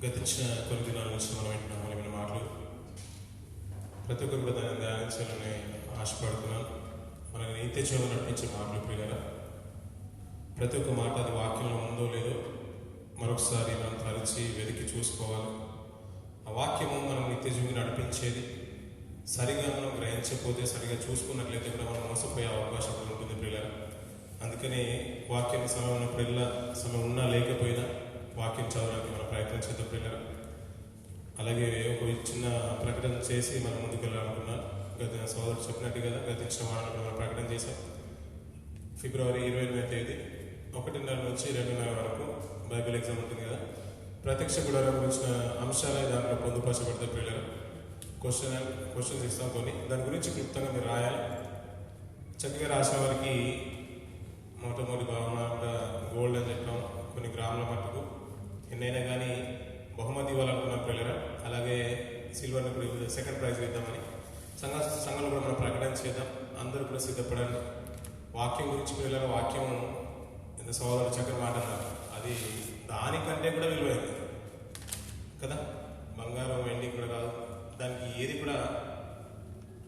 గతించిన కొన్ని దినాల నుంచి మనం వింటున్న మాటలు ప్రతి ఒక్కరు కూడా దాన్ని ధ్యానించాలని ఆశపడుతున్నాను. మనకి నిత్య జీవనం నడిపించే మాటలు ప్రియులారా, ప్రతి ఒక్క మాట అది వాక్యంలో ఉందో లేదో మరొకసారి మనం తరచి వెతికి చూసుకోవాలి. ఆ వాక్యము మనం నిత్య జీవితం నడిపించేది. సరిగా మనం గ్రహించకపోతే, సరిగా చూసుకున్నట్లయితే కూడా మనం మోసపోయే అవకాశం ఉంటుంది ప్రియులారా. అందుకని వాక్యానికి సమయం ఉన్నప్పుడల్లా, సమయం ఉన్నా లేకపోయినా వాక్యం చదవడానికి మనం ప్రయత్నం చేద్దాం ప్రియులారా. అలాగే ఒక చిన్న ప్రకటన చేసి మనం ముందుకు వెళ్ళాలనుకున్నాం. గత సోదరుడు చెప్పినట్టు కదా, గతించిన వారాలను మనం ప్రకటన చేశాం. ఫిబ్రవరి 28వ తేదీ 1:30 నుంచి 2:30 వరకు బైబిల్ ఎగ్జామ్ ఉంటుంది కదా. ప్రత్యక్ష గుడారం గురించిన అంశాలే దాంట్లో పొందుపరచబడతాయి ప్రియులారా. క్వశ్చన్స్ ఇస్తాం కొన్ని, దాని గురించి క్లుప్తంగా మీరు రాయాలి. చక్కగా రాసిన వారికి మొట్టమొదటి బహుమానంగా గోల్డ్ అని చెప్పాం. కొన్ని గ్రాముల మట్టుకు ఎన్నైనా కానీ బహుమతి ఇవ్వాలనుకున్నాం ప్రియులారా. అలాగే సిల్వర్ని కూడా సెకండ్ ప్రైజ్ ఇద్దామని సంఘంలో కూడా మనం ప్రకటన చేద్దాం. అందరూ కూడా సిద్ధపడండి. వాక్యం గురించి ప్రియులారా, వాక్యం ఎంత సోదరుడు చక్కని మాట అన్నారు, అది దానికంటే కూడా విలువైంది కదా. బంగారం వెండి కూడా కాదు, దానికి ఏది కూడా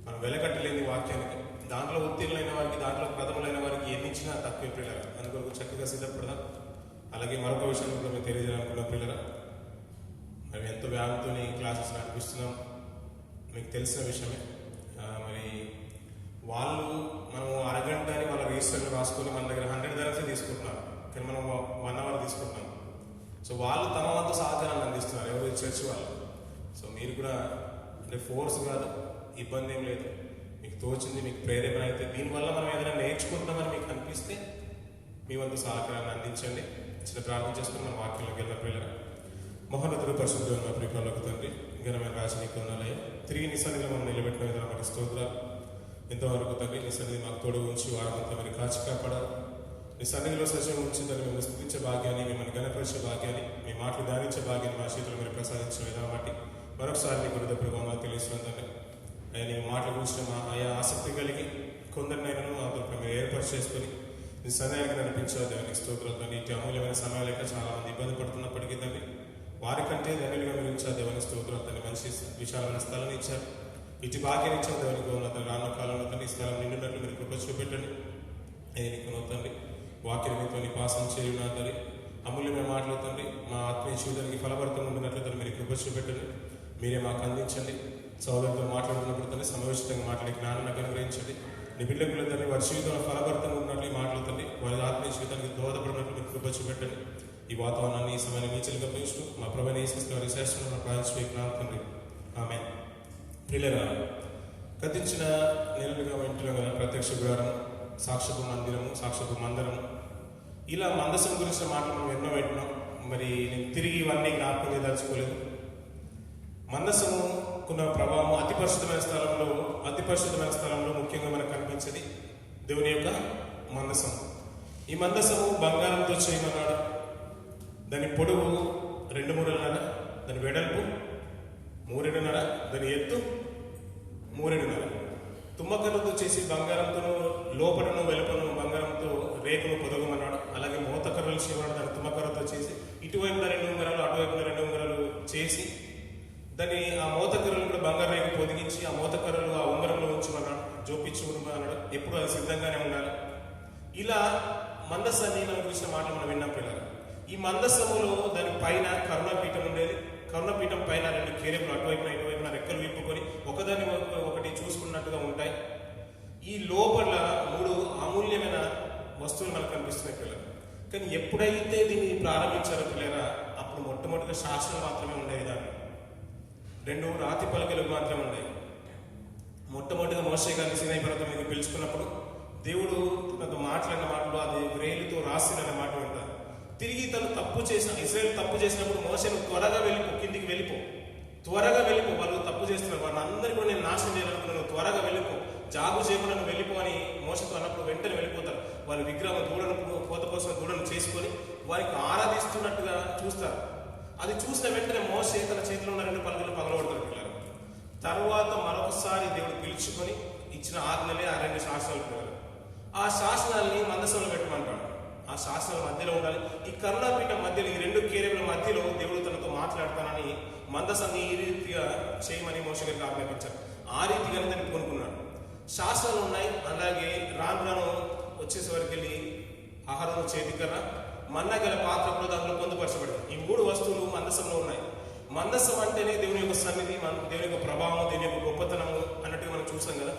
మనం వెలకట్టలేని వాక్యానికి. దాంట్లో ఉత్తీర్ణులైన వారికి, దాంట్లో ప్రథములైన వారికి ఎన్ని ఇచ్చినా తక్కువ పిల్లరా. అందుకొరకు చక్కగా సిద్ధపడదాం. అలాగే మరొక విషయం కూడా మేము తెలియజేయాలనుకున్నాం పిల్లరా. మేము ఎంతో వ్యాధితో క్లాసెస్ నడిపిస్తున్నాం, మీకు తెలిసిన విషయమే. మరి వాళ్ళు మనం అరగంట అని వాళ్ళ రిజిస్టర్లో రాసుకొని మన దగ్గర 100 dirhams తీసుకుంటున్నారు, కానీ మనం 1 hour తీసుకుంటున్నాం. సో వాళ్ళు తమ వంతు సహకారాన్ని అందిస్తున్నారు, ఎవరు చర్చ్ వాళ్ళు. సో మీరు కూడా అంటే ఫోర్స్ కాదు, ఇబ్బంది ఏం లేదు, మీకు తోచింది, మీకు ప్రేరేపణ అయితే దీనివల్ల మనం ఏదైనా నేర్చుకుంటామని మీకు అనిపిస్తే మీ వంతు సహకారాన్ని అందించండి. చిన్న ప్రార్థన చేసుకుని మన వాక్యంలోకి వెళ్ళిన పిల్లలు. మహోన్నతుడు పరిశుద్ధుడు ఉన్న ప్రియకులకు తండ్రి, ఘనమైన రాజనీకి ఉన్నాలయ్య, తిరిగి నీ సన్నిధిలో మనం నిలబెట్టిన విధానం మనకి స్తోత్రాలు. ఎంతవరకు తండ్రి నీ సన్నిధి మాకు తోడు ఉంచి వారమంతా మీరు కాచి కాపాడాలి. నీ సన్నిధిలో సజీవం ఉంచి దాన్ని మిమ్మల్ని స్తుతించే భాగ్యాన్ని, మిమ్మల్ని గణపరిచే భాగ్యాన్ని, మీ మాటలు ధ్యానించే భాగ్యాన్ని మా చేతులు మీరు ప్రసాదించిన విధానం బట్టి మరొకసారి నీ గురుద ప్రభావాలు తెలుస్తున్నాను తండ్రి. అయ్యా నీ మాటలు గురించి మా అయా ఆసక్తి కలిగి కొందరినైనా అందులో మీరు ఏర్పాటు చేసుకొని నీ సన్నిధికి నడిపించావు దేవానికి స్తోత్రాలతో. ఇటు అమూల్యమైన సమయాలు లేక చాలా మంది ఇబ్బంది పడుతున్నప్పటికీ తండ్రి వారికంటే ధన్యులుగా మీరు ఇచ్చారు దేవానికి స్తోత్రాలు తండ్రి. మంచి విశాలమైన స్థలాన్ని ఇచ్చారు, ఇటు భాగ్యాన్ని ఇచ్చారు దేవానికి తండ్రి. రానున్న కాలంలో తండ్రి ఈ స్థలం నిండినట్లు మీరు కృప చూపెట్టండి. నీకు తండ్రి వాక్యం మీతో నిపాసం చేయున్నా తండ్రి. అమూల్యమైన మాటలు తండ్రి మా ఆత్మీయ జీవితానికి ఫలభరితంగా ఉండినట్లు తండ్రి మీరు కృప చూపెట్టండి. మీరే మాకు అందించండి. సోదరులతో మాట్లాడుతున్నప్పుడు తండ్రి సమయోచితంగా మాట్లాడి జ్ఞానాన్ని అనుగ్రహించండి. నీ బిడ్డకులు తండ్రి వారి జీవితంలో ఫలభరితంగా ఉన్నట్లు ఈ మాటలు తండ్రి వారి ఆత్మీయ జీవితానికి దోహదపడినట్లు మీరు కృప చూపెట్టండి. ఈ వాతావరణాన్ని ఈ సమయాన్ని నీచలుగా పెంచు మా ప్రభుని యేసుక్రీస్తు శ్రేష్ఠమైన ప్రార్థించుకున్నాం తండ్రి, ఆమేన్. ప్రియులారా, గతించిన నెలలుగా వింటున్నాం కదా, ప్రత్యక్ష గుడారం, సాక్షపు మందిరము, సాక్షపు మందరము, ఇలా మందసం గురించిన మాటలు మనం ఎన్నో వింటున్నాం. మరి నేను తిరిగి ఇవన్నీ జ్ఞాపకం చేయదలుచుకోలేదు. మందసముకున్న ప్రభావం అతి పరిశుద్ధమైన స్థలంలో ముఖ్యంగా మనకు కనిపించేది దేవుని యొక్క మందసం. ఈ మందసము బంగారంతో చేయమన్నాడు. దాని పొడవు 2 మూరలున్నర, దాని వెడల్పు 3.5, దాని ఎత్తు 3.5. తుమ్మకర్రతో చేసి బంగారంతో లోపడను వెలుపను బంగారంతో రేకును పొదగమన్నాడు. అలాగే మోతకర్రలు చేయమన్నాడు. దాని తుమ్మకర్రతో చేసి ఇటువైపున 2 ఉంగరాలు, అటువైపున 2 ఉంగరాలు చేసి దాన్ని ఆ మోతకర్రలు కూడా బంగారు రేకు పొదిగించి ఆ మోతకర్రలు ఆ ఉంగరంలో ఉంచమన్నాడు, జోపించి అన్నాడు. ఎప్పుడు అది సిద్ధంగానే ఉండాలి. ఇలా మందస నియమం గురించిన మాటలు మనం విన్నాం పిల్లలు. ఈ మందసములో దాని పైన కరుణాపీఠం ఉండేది. కరుణాపీఠం పైన 2 కేరెములు అటువైపున ఇటువైపున రెక్కలు విప్పుకొని ఒకదాన్ని ఒకటి చూసుకున్నట్టుగా ఉంటాయి. ఈ లోపల 3 అమూల్యమైన వస్తువులు మనకు కనిపిస్తున్నాయి పిల్లలు. కానీ ఎప్పుడైతే దీన్ని ప్రారంభించారో పిల్లరా, అప్పుడు మొట్టమొదటిగా శాసనం మాత్రమే ఉండేది. దాన్ని 2 రాతి పలకలు మాత్రమే ఉన్నాయి. మొట్టమొదటిగా మోషే గారిని సీనాయి పర్వతం మీద పిలుచుకున్నప్పుడు దేవుడు తనతో మాట్లాడిన మాటలు అది వ్రేలుతో రాసిన మాట ఉంటారు. తిరిగి తను ఇశ్రాయేలు తప్పు చేసినప్పుడు మోషేను త్వరగా వెళ్ళిపో, కిందికి వెళ్ళిపో, త్వరగా వెళ్ళిపో, వాళ్ళు తప్పు చేస్తున్నారు, వాళ్ళని అందరికీ కూడా నేను నాశనం చేయాలనుకున్నాను, త్వరగా వెళ్ళిపో, జాగు చేయకుండా నువ్వు వెళ్ళిపో అని మోషతో అన్నప్పుడు వెంటనే వెళ్ళిపోతారు. వాళ్ళు విగ్రహం కోత కోసం దూడను చేసుకొని వారికి ఆరాధిస్తున్నట్టుగా చూస్తారు. అది చూసిన వెంటనే మోషే తన చేతిలో ఉన్న 2 పలకలు పగలగొడతారు పిల్లలు. తర్వాత మరొకసారి దేవుడు పిలుచుకొని ఇచ్చిన ఆజ్ఞలే ఆ 2 శాసనాలు పిల్లలు. ఆ శాసనాల్ని మందసంలో పెట్టమంటాడు. ఆ శాసనాల మధ్యలో ఉండాలి. ఈ కరుణాపీఠం మధ్యలో, ఈ 2 కేరెముల మధ్యలో దేవుడు తనతో మాట్లాడతానని మందసాన్ని ఈ రీతిగా చేయమని మోషే గారికి ఆజ్ఞాపించారు. ఆ రీతిగానే దాన్ని కొనుక్కున్నాడు. శాస్త్రాలు ఉన్నాయి. అలాగే రాను రాను వచ్చేసే వరకు వెళ్ళి ఆహారం చేతికర్ర, మన్నా గల పాత్ర కూడా దాంట్లో పొందుపరచబడింది. ఈ 3 వస్తువులు మందసంలో ఉన్నాయి. మందసం అంటేనే దేవుని యొక్క సన్నిధి, దేవుని యొక్క ప్రభావం, దేవుని యొక్క గొప్పతనము అన్నట్టుగా మనం చూసాం కదా.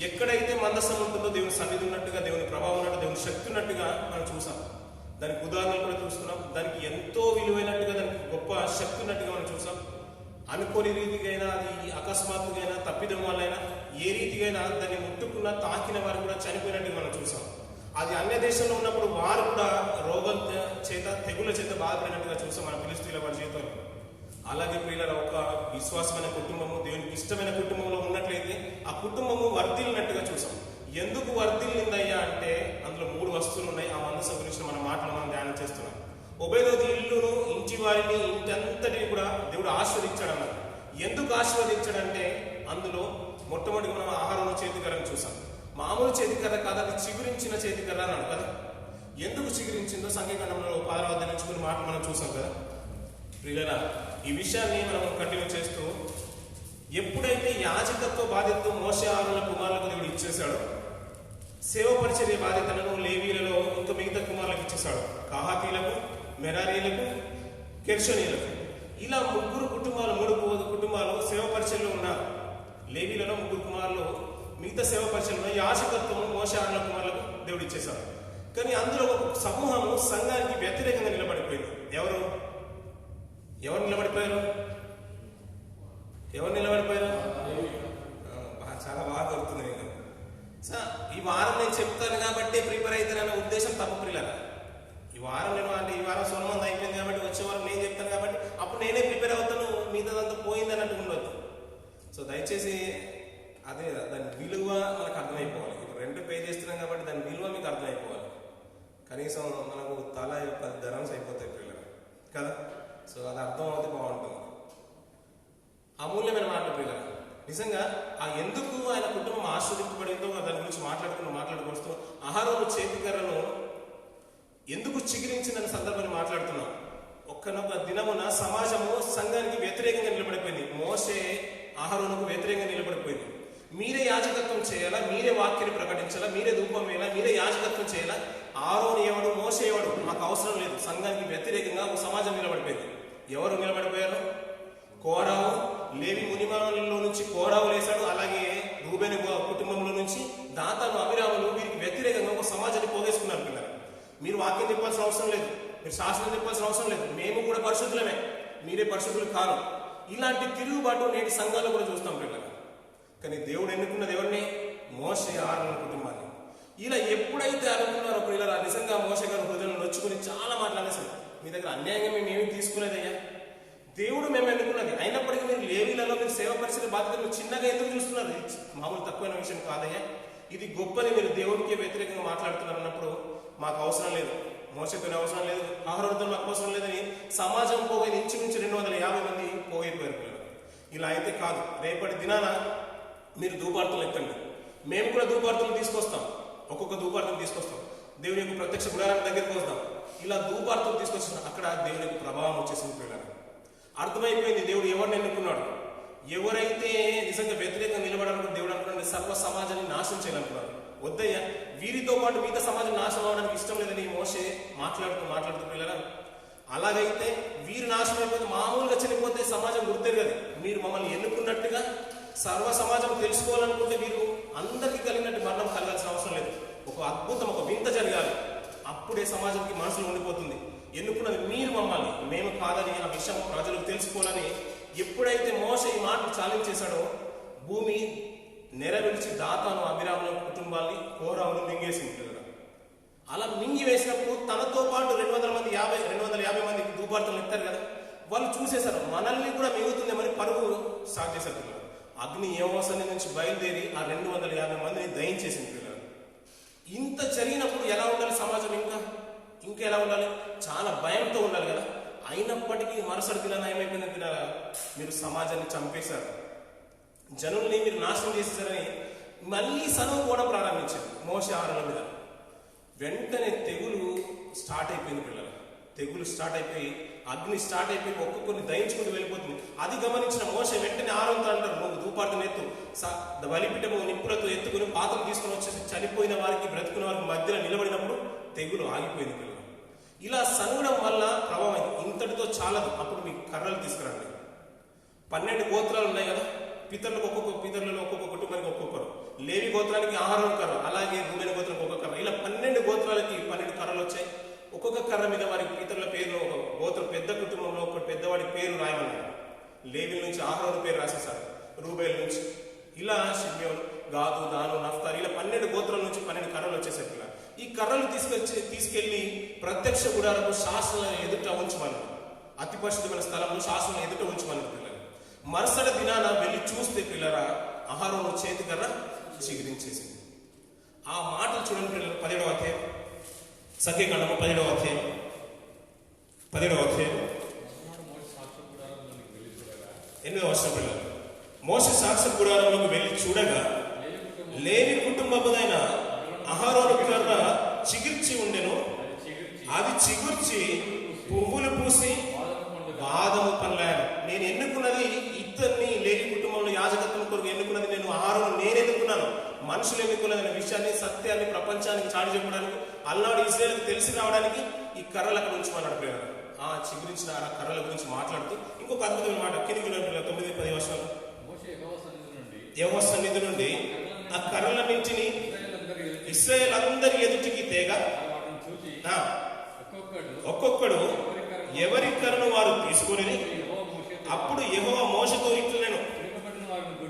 ఎక్కడైతే మందసం ఉంటుందో దేవుని సన్నిధి ఉన్నట్టుగా, దేవుని ప్రభావం ఉన్నట్టు, దేవుని శక్తి ఉన్నట్టుగా మనం చూసాం. దానికి ఉదాహరణలు కూడా చూస్తున్నాం. దానికి ఎంతో విలువైనట్టుగా, దానికి గొప్ప శక్తి ఉన్నట్టుగా మనం చూసాం. అనుకోని రీతికైనా, అది అకస్మాత్తుగా తప్పిదం వల్లైనా, ఏ రీతికైనా దాన్ని ముట్టుకున్న తాకిన వారు కూడా చనిపోయినట్టుగా మనం చూసాం. అది అన్య దేశంలో ఉన్నప్పుడు వారు కూడా రోగం చేత, తెగుల చేత బాధపడినట్టుగా చూసాం మన ఫిలిష్తీయుల వారి జీవితంలో. అలాగే ప్రియుల ఒక విశ్వాసమైన కుటుంబము, దేవునికి ఇష్టమైన కుటుంబంలో ఉన్నట్లయితే ఆ కుటుంబము వర్ధిల్లినట్టుగా చూసాం. ఎందుకు వర్ధిల్లిందయ్యా అంటే అందులో 3 వస్తువులు ఉన్నాయి. ఆ మందసం గురించి మన మాటలు మనం ధ్యానం చేస్తున్నాం. ఒబేదోదు ఇల్లును, ఇంటి వారిని, ఇంటంతటిని కూడా దేవుడు ఆశీర్వదించాడన్నారు. ఎందుకు ఆశీర్వదించాడంటే అందులో మొట్టమొదటిగా మనం ఆహారం చేతికర్రను చూసాం. మామూలు చేతికర్ర కాదు, అది చిగురించిన చేతికర్ర అన్నాడు కదా. ఎందుకు చిగురించిందో సంఖ్యాకాండంలో 16వ అధ్యాయం నుంచి కొన్ని మాటలు మనం చూసాం కదా. ప్రియులారా, ఈ విషయాన్ని మనం కంటిన్యూ చేస్తూ, ఎప్పుడైతే యాజకత్వ బాధ్యతతో మోషే ఆరోనుల కుమారులకు దేవుడు ఇచ్చేశాడో, సేవ పరిచర్య బాధ్యతలను లేవీలలో ఇంకా మిగతా కుమారులకు ఇచ్చేశాడు. కహాతీలకు, మెరారీలకు, గెర్షోనీయులకు. ఇలా 3 కుటుంబాలు, 3 కుటుంబాలు సేవ పరిచర్యలో ఉన్నారు. లేవీలలో 3 కుమారులు మిగతా సేవ పరిచర్యలో యాజకత్వము మోషే ఆరోనుల కుమారులకు దేవుడు ఇచ్చేశాడు. కానీ అందులో ఒక సమూహము సంఘానికి వ్యతిరేకంగా నిలబడిపోయింది. ఎవరు నిలబడిపోయారు? చాలా బాగా దొరుకుతుంది. నేను ఈ వారం నేను చెప్తాను కాబట్టి ప్రిపేర్ అవుతానన్న ఉద్దేశం తప్పు ప్రియులారా. ఈ వారం సోమమంది అయిపోయింది కాబట్టి వచ్చే వారం నేను చెప్తాను కాబట్టి అప్పుడు నేనే ప్రిపేర్ అవుతాను, మిగతాదంతా పోయింది అన్నట్టు ఉండొద్దు. సో దయచేసి అదే దాని విలువ మనకు అర్థమైపోవాలి. ఇప్పుడు 2 పే చేస్తున్నాం కాబట్టి దాని విలువ మీకు అర్థమైపోవాలి. కనీసం మనకు తల 10 ధరమ్స్ అయిపోతాయి ప్రియులారా కదా. సో అది అర్థం అవుతే బాగుంటుంది. అమూల్యమైన మాటలు ప్రియులారా. నిజంగా ఆ ఎందుకు ఆయన కుటుంబం ఆశీర్వదించబడిందో దాని గురించి మాట్లాడుకొస్తూ ఆహారం చేతికర్రను ఎందుకు చిగిరించిందనే సందర్భాన్ని మాట్లాడుతున్నాం. ఒక్కనొక దినమున సమాజము సంఘానికి వ్యతిరేకంగా నిలబడిపోయింది. మోషే ఆహారోనుకు వ్యతిరేకంగా నిలబడిపోయింది. మీరే యాజకత్వం చేయాలా, మీరే వాక్యాన్ని ప్రకటించాలా, మీరే ధూపం వేయాలా, మీరే యాజకత్వం చేయాలా, ఆరోను ఎవడు, మోషే ఎవడు, మాకు అవసరం లేదు. సంఘానికి వ్యతిరేకంగా ఒక సమాజం నిలబడిపోయింది. ఎవరు నిలబడిపోయారు? కోరావు. లేవి మునిమానులలో నుంచి కోరావు లేశాడు. అలాగే రూబేను కుటుంబంలో నుంచి దాతాను, అభిరాములు వీరికి వ్యతిరేకంగా ఒక సమాజాన్ని పోగేసుకున్నారు. పిల్లలు, మీరు వాక్యం చెప్పాల్సిన అవసరం లేదు, మీరు శాస్త్రం చెప్పాల్సిన అవసరం లేదు, మేము కూడా పరిశుద్ధులమే, మీరే పరిశుద్ధులు కాదు. ఇలాంటి తిరుగుబాటు నేటి సంఘాల్లో కూడా చూస్తాం పిల్లలు. కానీ దేవుడు ఎన్నుకున్నది ఎవరిని? మోషే ఆరోను కుటుంబాన్ని. ఇలా ఎప్పుడైతే అనుకున్నారో పిల్లలు, నిజంగా మోషే గారు హృదయంలో నొచ్చుకుని చాలా మాట్లాడేసారు. మీ దగ్గర అన్యాయంగా మేము ఏమి తీసుకునేదయ్యా, దేవుడు మేము ఎన్నుకున్నది. అయినప్పటికీ మీరు లేవీలలో మీరు సేవ పరిచయ బాధ్యతలు చిన్నగా ఎందుకు చూస్తున్నారు? మామూలు తక్కువైన విషయం కాదయ్యా, ఇది గొప్పని మీరు దేవుడికి వ్యతిరేకంగా మాట్లాడుతున్నారు అన్నప్పుడు మాకు అవసరం లేదు, మోసతోనే అవసరం లేదు, ఆహారంతో మాకు అవసరం లేదని సమాజం పోగైంది. ఇంచుమించు 250 మంది పోగైపోయారు పిల్లలు. ఇలా అయితే కాదు. రేపటి దినాన మీరు ధూపార్తులు ఎత్తండి, మేము కూడా ధూపార్తులు తీసుకొస్తాం, ఒక్కొక్క ధూపార్తులు తీసుకొస్తాం, దేవుని యొక్క ప్రత్యక్ష గుడారానికి దగ్గరికి వస్తాం. ఇలా ధూపార్తులు తీసుకొచ్చిన అక్కడ దేవుని యొక్క ప్రభావం వచ్చేసింది పిల్లలు. అర్థమైపోయింది దేవుడు ఎవరిని ఎన్నుకున్నాడు. ఎవరైతే నిజంగా వ్యతిరేకంగా నిలబడాలని దేవుడు అనుకున్నాడు, సర్వ సమాజాన్ని నాశనం చేయాలనుకున్నాడు. వద్దయ్యా, వీరితో పాటు మిగతా సమాజం నాశనం అవడానికి ఇష్టం లేదని మోషే మాట్లాడుతూ పిల్లలు. అలాగైతే వీరు నాశనం అయిపోతే, మామూలుగా చనిపోతే సమాజం గుర్తెరగదు. మీరు మమ్మల్ని ఎన్నుకున్నట్టుగా సర్వ సమాజం తెలుసుకోవాలనుకుంటే మీరు అందరికీ కలిగినట్టు మరణం కలగాల్సిన అవసరం లేదు. ఒక అద్భుతం, ఒక వింత జరగాలి, అప్పుడే సమాజంకి మనసులో ఉండిపోతుంది. ఎన్నుకున్నది మీరు మమ్మల్ని, మేము కాదని ఆ విషయం ప్రజలకు తెలుసుకోవాలని ఎప్పుడైతే మోషే ఈ మాటలు చాలించేశాడో, భూమి నెరవేర్చి దాతాను, అభిరాముల కుటుంబాన్ని, కోరావును మింగేసింది. అలా మింగి వేసినప్పుడు తనతో పాటు 250 మంది ధూపార్తలు ఎత్తారు కదా, వాళ్ళు చూసేశారు మనల్ని కూడా మిగుతుందేమని పరుగు స్టార్ట్ చేశారు పిల్లలు. అగ్ని ఏమోసని నుంచి బయలుదేరి ఆ 250 మందిని దయించేసింది పిల్లలు. ఇంత జరిగినప్పుడు ఎలా ఉండాలి సమాజం? ఇంకా ఎలా ఉండాలి? చాలా భయంతో ఉండాలి కదా. అయినప్పటికీ మరుసటి దినాన ఏమైపోయింది పిల్లల, మీరు సమాజాన్ని చంపేశారు, జనుల్ని మీరు నాశనం చేసేసారని మళ్ళీ సనువుకోవడం ప్రారంభించింది మోషే ఆరోనుల మీద. వెంటనే తెగులు స్టార్ట్ అయిపోయింది పిల్లలు. తెగులు స్టార్ట్ అయిపోయి అగ్ని స్టార్ట్ అయిపోయి ఒక్కొక్కరిని దయించుకుంటూ వెళ్ళిపోతుంది. అది గమనించిన మోషే వెంటనే ఆరోన్తో అంటారు, నువ్వు ధూపార్తను ఎత్తు, బలిపీఠము నిప్పులతో ఎత్తుకుని పాత్రలు తీసుకుని వచ్చేసి చనిపోయిన వారికి బ్రతుకున్న వారికి మధ్యలో నిలబడినప్పుడు తెగులు ఆగిపోయింది పిల్లలు. ఇలా సనుగడం వల్ల ప్రభావం ఇంతటితో చాలదు, అప్పుడు మీకు కర్రలు తీసుకురండి. 12 గోత్రాలు ఉన్నాయి కదా, పితరులకు పితరులలో ఒక్కొక్క కుటుంబానికి ఒక్కొక్కరు. లేవి గోత్రానికి ఆహారం కర్ర, అలాగే రూబేను గోత్రానికి ఒక్కొక్క కర్ర. ఇలా 12 గోత్రాలకి 12 కర్రలు వచ్చాయి. ఒక్కొక్క కర్ర మీద వారి పితరుల పేరు, ఒక గోత్రం పెద్ద కుటుంబంలో ఒక పెద్దవాడి పేరు రాయమన్నారు. లేవి నుంచి ఆహారం పేరు రాసేశారు, రూబేలు నుంచి, ఇలా షిమ్యోను, గాదు, దాను, నఫ్తాలి, ఇలా 12 గోత్రాల నుంచి 12 కర్రలు వచ్చేసారు. ఇలా ఈ కర్రలు తీసుకెళ్లి ప్రత్యక్ష గుడారపు శాసనం ఎదుట ఉంచమన్నారు. అతి పరిశుద్ధమైన స్థలంలో శాసనం ఎదుట ఉంచమన్నారు పిల్లలు. మరుసటి దినాన వెళ్ళి చూస్తే పిల్లరా, ఆహారం చేతి కర్ర చిగురించేసింది. ఆ మాటలు చూడండి పిల్లలు. 17వ అధ్యాయం, సంఖ్యాకాండము 17వ అధ్యాయం 8వ వచనం పిల్లలు. మోషే సాక్షి గుడారంలోకి వెళ్ళి చూడగా లేవి కుటుంబమునైన అహరోను కర్ర చిగిర్చి ఉండెను. అది చిగుర్చి పువ్వులు పూసి బాదము పండ్లాయను. నేను ఎన్నుకున్నది ఇద్దరిని, లేవి కుటుంబంలో యాజకత్వం కొరకు ఎన్నుకున్నది నేను అహరోను, నేను ఎన్నుకున్నాను. మనుషులు ఎన్నుకున్నదనే విషయాన్ని, సత్యాన్ని ప్రపంచానికి చాటి చెప్పడానికి, అల్నాడు ఇశ్రాయేలుకు తెలిసి రావడానికి ఈ కర్రలు అక్కడ ఉంచమన్నాడు ప్రేరణ. ఆ చిగురించిన ఆ కర్రల గురించి మాట్లాడుతూ ఇంకొక అద్భుతమైన మాట కిందికి 9-10 వర్షాలు. యెహోవా సన్నిధి నుండి ఆ కర్రలన్నింటినీ ఇశ్రాయేలు అందరి ఎదుటికి తేగ, ఒక్కొక్కడు ఎవరి కర్రను వారు తీసుకుని, అప్పుడు యెహోవా మోషేతో ఇట్లనెను,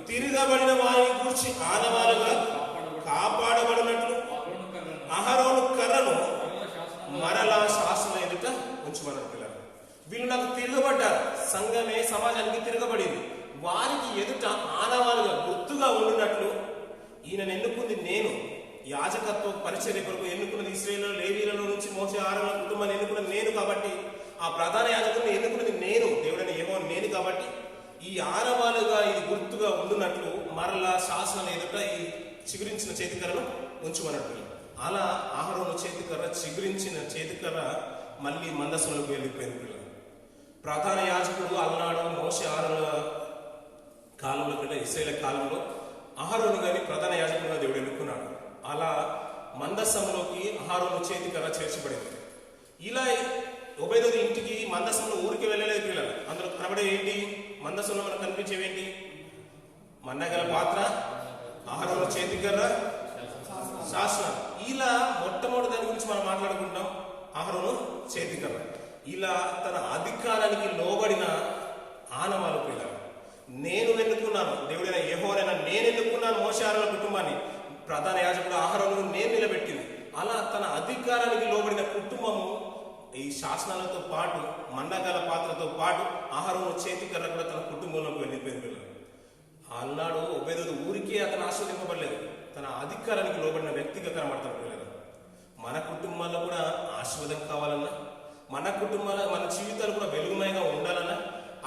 తిరగబడిన వారిని గూర్చి ఆనవాలుగా కాపాడబడినట్లు అహరోను కర్రను మరలా శాసనం ఎదుట ఉంచమన్నారు పిల్లలు. వీళ్ళు నాకు తిరగబడ్డారు, సంఘమే సమాజానికి తిరగబడింది, వారికి ఎదుట ఆనవాలుగా గుర్తుగా ఉండినట్లు ఈయనను ఎన్నుకుంది నేను. యాజకత్వ పరిచర్య కొరకు ఎన్నుకున్నది ఇశ్రాయేలు లేవీలలో నుంచి మోసే ఆరోను కుటుంబాన్ని ఎన్నుకున్నది నేను కాబట్టి, ఆ ప్రధాన యాజకుడిని ఎన్నుకున్నది నేను, దేవుడైన యెహోవా నేను కాబట్టి, ఈ ఆనవాలుగా ఇది గుర్తుగా ఉండునట్లు మరలా శాసనం ఎదుట ఈ చిగురించిన చేతికర్రను ఉంచుమన్నట్టు. అలా అహరోను చేతికర్ర, చిగురించిన చేతికర్ర మళ్ళీ మందసంలోకి వెళ్ళిపోయింది పిల్లలు. ప్రధాన యాజకుడు అల్నాడు మోషే ఆరోనుల కాలంలో కంటే ఇశ్రాయేలు కాలంలో అహరోను గాని ప్రధాన యాజకుడుగా దేవుడు ఎన్నుకున్నాడు. అలా మందసంలోకి అహరోను చేతికర్ర చేర్చబడింది. ఇలా ఒబేదెదోము ఇంటికి మందసంలో ఊరికి వెళ్ళలేదు పిల్లలు. అందులో కనబడే ఏంటి, మందసంలో మనకు కనిపించేవేంటి, మన్నగల పాత్ర, అహరోను చేతికర్ర, శాసనం. ఇలా మొట్టమొదటి దాని గురించి మనం మాట్లాడుకుంటాం, అహరోను చేతికర్ర. ఇలా తన అధికారానికి లోబడిన ఆనవాలు పిల్లలు. నేను ఎన్నుకున్నాను, దేవుడైన యెహోవానైనా నేను ఎన్నుకున్నాను మోషే ఆరోనుల కుటుంబాన్ని, ప్రధాన యాజకుడు అహరోను నేను నిలబెట్టింది. అలా తన అధికారానికి లోబడిన కుటుంబము ఈ శాసనాలతో పాటు, మండగాల పాత్రతో పాటు అహరోను చేతికర్ర కూడా తన కుటుంబంలోకి వెళ్ళిపోయింది పిల్లలు. అన్నాడు ఒబేదెదోము ఊరికే అతను ఆశీర్వదింపబడలేదు, తన అధికారానికి లోబడిన వ్యక్తిగా కనబడతాడు పిల్లలు. మన కుటుంబాల్లో కూడా ఆశీర్వాదం కావాలన్నా, మన కుటుంబాల మన జీవితాలు కూడా వెలుగుమయంగా ఉండాలన్నా,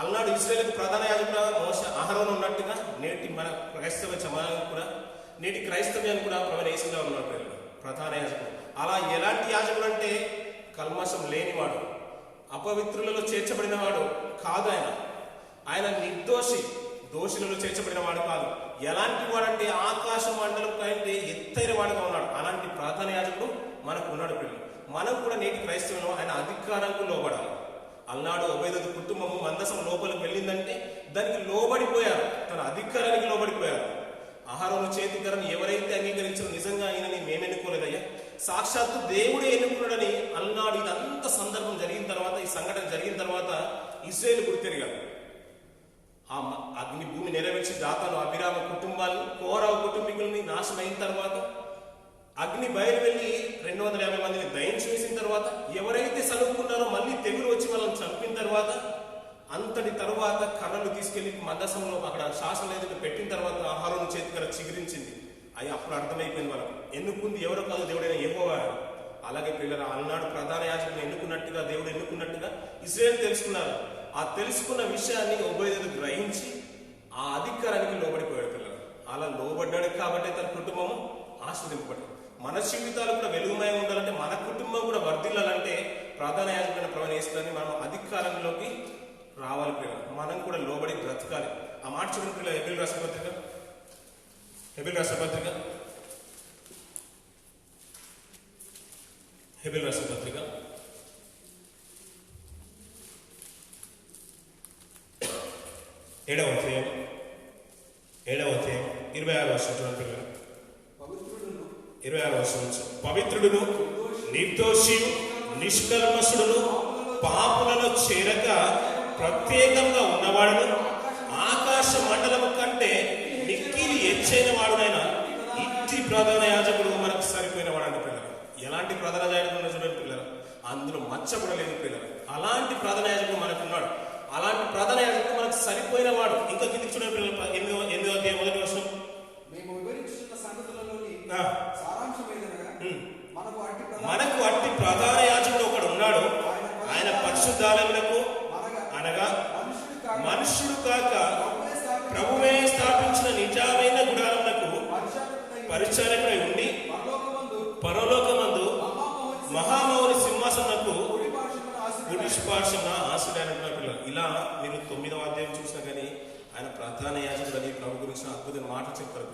అల్నాడు ఇశ్రాయేలుకు ప్రధాన యాజకుడు మోషే అహరోను ఉన్నట్టుగా నేటి మన క్రైస్తవ సమాజం కూడా, నేటి క్రైస్తవ్యాన్ని కూడా ప్రవీణ యేసుగా ఉన్నాడు పిల్లలు ప్రధాన యాజకుడు. అలా ఎలాంటి యాజకుడు అంటే కల్మషం లేనివాడు, అపవిత్రులలో చేర్చబడినవాడు కాదు. ఆయన నిర్దోషి, దోషులలో చేర్చబడిన వాడు కాదు. ఎలాంటి వాడంటే ఆకాశ మండలం కంటే ఎత్తైన వాడుగా ఉన్నాడు. అలాంటి ప్రధాన యాజకుడు మనకు ఉన్నాడు పిల్లలు. మనం కూడా నేటి క్రైస్తవులు ఆయన అధికారానికి లోబడాలి. అల్నాడు ఒబేదెదోము కుటుంబము మందసం లోపలికి వెళ్ళిందంటే దానికి లోబడిపోయారు, తన అధికారానికి లోబడిపోయారు. అహరోను చేతికర్రను ఎవరైతే అంగీకరించారో, నిజంగా ఆయనని మేమెన్నుకోలేదయ్యా, సాక్షాత్తు దేవుడే ఎన్నుకున్నాడని అల్నాడు ఇదంతా సందర్భం జరిగిన తర్వాత, ఈ సంఘటన జరిగిన తర్వాత ఇశ్రాయేలు గుర్తెరిగారు. ఆ అగ్ని భూమి నెరవేర్చి దాతాను అభిరామ కుటుంబాన్ని, కోరావు కుటుంబీకుల్ని నాశనం అయిన తర్వాత, అగ్ని బయలు వెళ్ళి 250 మందిని దయించి వేసిన తర్వాత, ఎవరైతే సలుపుకున్నారో మళ్ళీ తెగులు వచ్చి వాళ్ళని చంపిన తర్వాత, అంతటి తర్వాత కర్రలు తీసుకెళ్లి మందసంలో అక్కడ శాసనం ఎదుట పెట్టిన తర్వాత అహరోను చేతికర్ర చిగురించింది. అవి అప్పుడు అర్థమైపోయింది వాళ్ళకు, ఎన్నుకుంది ఎవరో కాదు, దేవుడైన యెహోవా. అలాగే పిల్లలు అల్నాడు ప్రధాన యాజకుని ఎన్నుకున్నట్టుగా, దేవుడు ఎన్నుకున్నట్టుగా ఇశ్రాయేలు తెలుసుకున్నారు. ఆ తెలుసుకున్న విషయాన్ని ఒబేదెదోము గ్రహించి ఆ అధికారానికి లోబడిపోయాడు పిల్లలు. అలా లోబడ్డాడు కాబట్టి తన కుటుంబం ఆశీర్వదింపబడింది. మన జీవితాలు కూడా వెలుగుమయం ఉండాలంటే, మన కుటుంబం కూడా వర్ధిల్లాలంటే ప్రధాన యాజకుడైన ప్రభువైన యేసుని మనం అధికారంలోకి రావాలి ప్రియులారా. మనం కూడా లోబడి బ్రతకాలి. ఆ మాట చూడండి ప్రియులారా, హెబ్రీయులకు రాసిన పత్రిక 7వ అధ్యాయం 26వ వచనం చూడండి ప్రియులారా. 26వ వచనం నుంచి, పవిత్రుడును నిర్దోషియు నిష్కల్మషుడును పాపులలో చేరక ప్రత్యేకంగా ఉన్నవాడును ఆకాశ మండలము కంటే మిక్కిలి ఎచ్చైన వాడునైనా ఇట్టి ప్రధాన యాజకుడు మనకు సరిపోయిన వాడంటే పిల్లలు. ఎలాంటి ప్రధాన యాజకుడు చూడండి పిల్లలు, అందులో మచ్చ కూడా లేదు పిల్లలు. అలాంటి ప్రధాన యాజకుడు మనకు ఉన్నాడు. అలాంటి ప్రధాన యాజకుడు మనకు సరిపోయిన వాడు. ఇంకా కిందికి చూడండి పిల్లలు, 8వ అధ్యాయం 1వ వచనం, మేము వివరించుతున్న సంగతులలోని మనకు అట్టి ప్రధాన యాజకుడు ఒకడు ఉన్నాడు. ఆయన పరిశుద్ధాలయములకు అనగా మనుష్యుడు కాక ప్రభువే స్థాపించిన నిజమైన గుడారములకు పరిచారకుడై ఉండి పరలోకమందు మహామౌని సింహాసనకు గుడిపార్శ్వన ఆశీర్వాదం పిల్లలు. ఇలా మీరు 9వ అధ్యాయం చూసినా కానీ ఆయన ప్రధాన యాజకుడు అని ప్రభు గురించి అద్భుతమైన మాటలు చెప్తారు.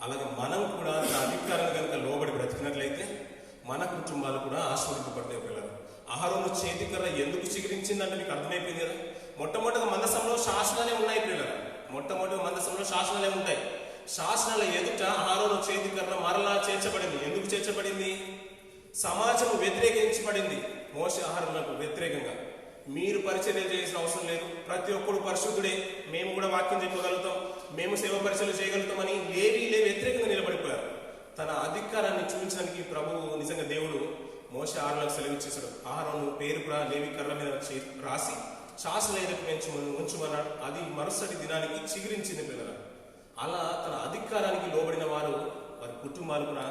అలాగే మనం కూడా అధికారాన్ని కనుక లోబడి బ్రతికినట్లయితే మన కుటుంబాలు కూడా ఆశీర్వదింపబడతాయి పిల్లలు. అహరోను చేతికర్ర ఎందుకు చిగురించిందంటే మీకు అర్థమైపోయింది కదా. మొట్టమొదటిగా మందసంలో శాసనాలే ఉన్నాయి పిల్లలు. మొట్టమొదటిగా మందసంలో శాసనాలే ఉంటాయి. శాసనాల ఎదుట అహరోను చేతికర్ర మరలా చేర్చబడింది. ఎందుకు చేర్చబడింది? సమాజం వ్యతిరేకించబడింది. మోషే అహరోనులకు వ్యతిరేకంగా. మీరు పరిచర్య చేయాల్సిన అవసరం లేదు, ప్రతి ఒక్కడు పరిశుద్ధుడే, మేము కూడా వాక్యం చెప్పగలుగుతాం, మేము సేవ పరిచర్య చేయగలుగుతామని లేవీలే వ్యతిరేకంగా నిలబడిపోయారు. తన అధికారాన్ని చూపించడానికి ప్రభువు నిజంగా దేవుడు మోషే అహరోనులకు సెలవిచ్చేశాడు. అహరోను పేరు కూడా లేవి కర్ర మీద రాసి శాసన ఎదుటి ఉంచుమన్నాడు. అది మరుసటి దినానికి చిగురించింది పిల్లల. అలా తన అధికారానికి లోబడిన వారు వారి కుటుంబాలు కూడా